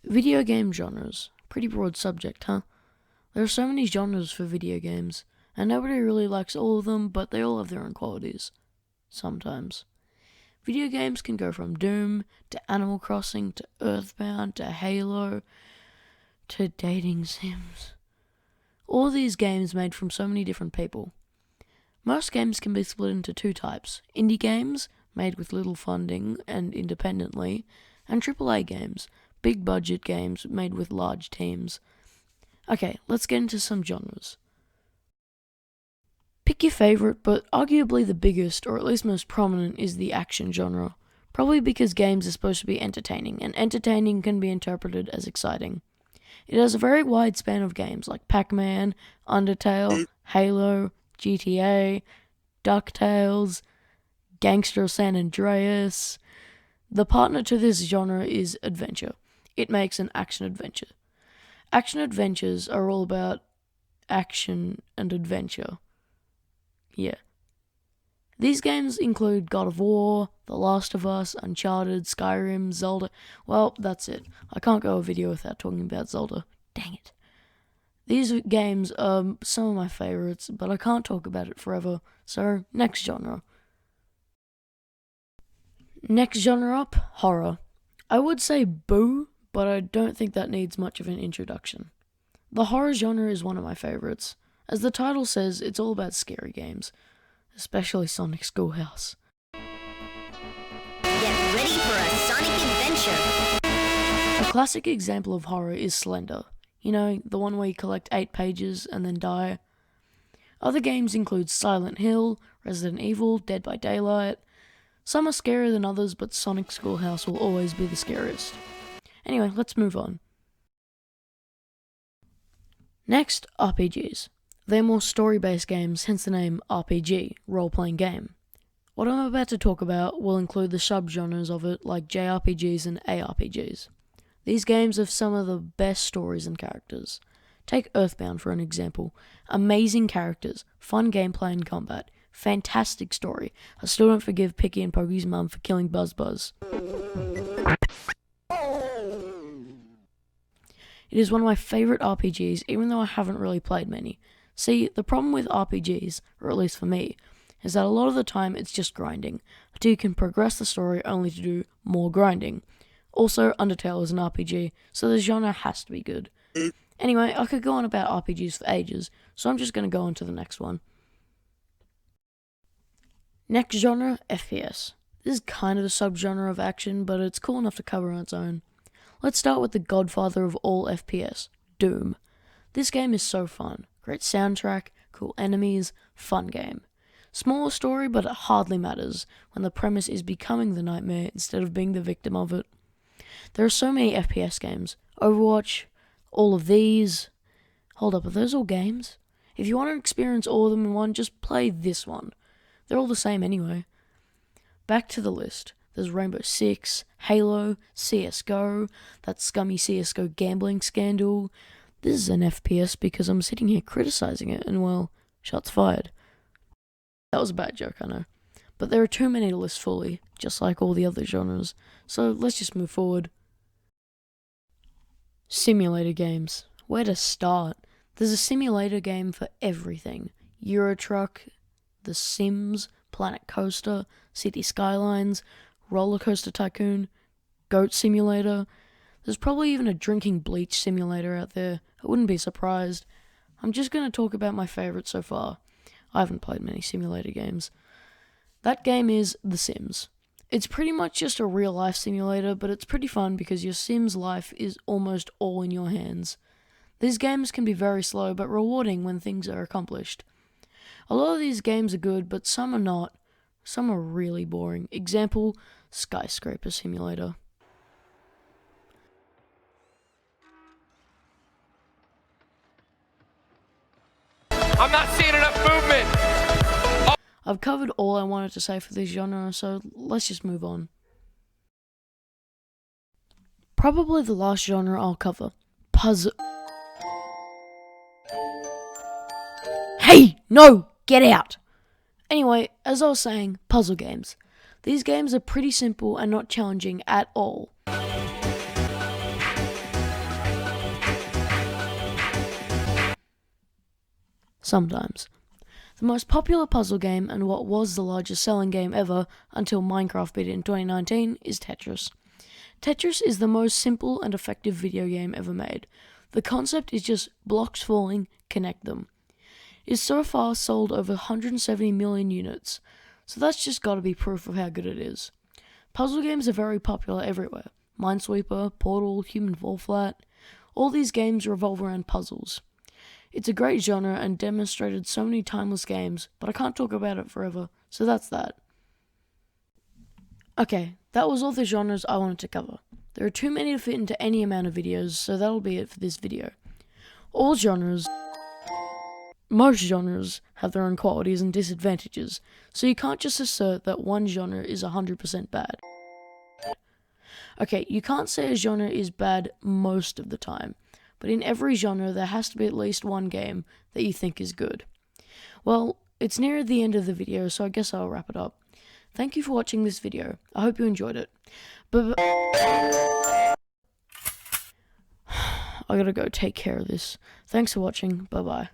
Video game genres. Pretty broad subject, huh? There are so many genres for video games, and nobody really likes all of them, but they all have their own qualities. Sometimes. Video games can go from Doom, to Animal Crossing, to Earthbound, to Halo, to dating sims. All these games made from so many different people. Most games can be split into two types: indie games, made with little funding and independently, and AAA games, big budget games made with large teams. Okay, let's get into some genres. Pick your favourite, but arguably the biggest, or at least most prominent, is the action genre. Probably because games are supposed to be entertaining, and entertaining can be interpreted as exciting. It has a very wide span of games like Pac-Man, Undertale, Halo, GTA, DuckTales, Gangster San Andreas. The partner to this genre is adventure. It makes an action adventure. Action adventures are all about action and adventure. Yeah. These games include God of War, The Last of Us, Uncharted, Skyrim, Zelda. Well, that's it. I can't go a video without talking about Zelda. Dang it. These games are some of my favorites, but I can't talk about it forever. So, next genre. Next genre up, horror. I would say boo, but I don't think that needs much of an introduction. The horror genre is one of my favorites. As the title says, it's all about scary games, especially Sonic Schoolhouse. Get ready for a Sonic adventure! A classic example of horror is Slender. You know, the one where you collect 8 pages and then die. Other games include Silent Hill, Resident Evil, Dead by Daylight. Some are scarier than others, but Sonic Schoolhouse will always be the scariest. Anyway, let's move on. Next, RPGs. They're more story-based games, hence the name RPG, role-playing game. What I'm about to talk about will include the subgenres of it, like JRPGs and ARPGs. These games have some of the best stories and characters. Take Earthbound for an example. Amazing characters, fun gameplay and combat, fantastic story. I still don't forgive Picky and Poggy's mum for killing Buzz Buzz. It is one of my favourite RPGs, even though I haven't really played many. See, the problem with RPGs, or at least for me, is that a lot of the time it's just grinding, until you can progress the story only to do more grinding. Also, Undertale is an RPG, so the genre has to be good. Anyway, I could go on about RPGs for ages, so I'm just going to go on to the next one. Next genre, FPS. This is kind of a subgenre of action, but it's cool enough to cover on its own. Let's start with the godfather of all FPS, Doom. This game is so fun. Great soundtrack, cool enemies, fun game. Smaller story, but it hardly matters when the premise is becoming the nightmare instead of being the victim of it. There are so many FPS games. Overwatch, all of these. Hold up, are those all games? If you want to experience all of them in one, just play this one. They're all the same anyway. Back to the list. There's Rainbow-Six, Halo, CSGO, that scummy CSGO gambling scandal. This is an FPS because I'm sitting here criticizing it, and well, shots fired. That was a bad joke, I know. But there are too many to list fully, just like all the other genres, so let's just move forward. Simulator games. Where to start? There's a simulator game for everything. Euro Truck, The Sims, Planet Coaster, City Skylines, Roller Coaster Tycoon, Goat Simulator. There's probably even a drinking bleach simulator out there. I wouldn't be surprised. I'm just going to talk about my favourite so far. I haven't played many simulator games. That game is The Sims. It's pretty much just a real-life simulator, but it's pretty fun because your Sim's life is almost all in your hands. These games can be very slow, but rewarding when things are accomplished. A lot of these games are good, but some are not. Some are really boring. Example, Skyscraper Simulator. I'm not seeing enough movement! I've covered all I wanted to say for this genre, so let's just move on. Probably the last genre I'll cover. Puzzle. Hey! No! Get out! Anyway, as I was saying, puzzle games. These games are pretty simple and not challenging at all. Sometimes. The most popular puzzle game and what was the largest selling game ever until Minecraft beat it in 2019 is Tetris. Tetris is the most simple and effective video game ever made. The concept is just blocks falling, connect them. It's so far sold over 170 million units, so that's just gotta be proof of how good it is. Puzzle games are very popular everywhere. Minesweeper, Portal, Human Fall Flat, all these games revolve around puzzles. It's a great genre and demonstrated so many timeless games, but I can't talk about it forever, so that's that. Okay, that was all the genres I wanted to cover. There are too many to fit into any amount of videos, so that'll be it for this video. Most genres have their own qualities and disadvantages, so you can't just assert that one genre is 100% bad. Okay, you can't say a genre is bad most of the time, but in every genre there has to be at least one game that you think is good. Well, it's near the end of the video, so I guess I'll wrap it up. Thank you for watching this video. I hope you enjoyed it. I gotta go take care of this. Thanks for watching. Bye bye.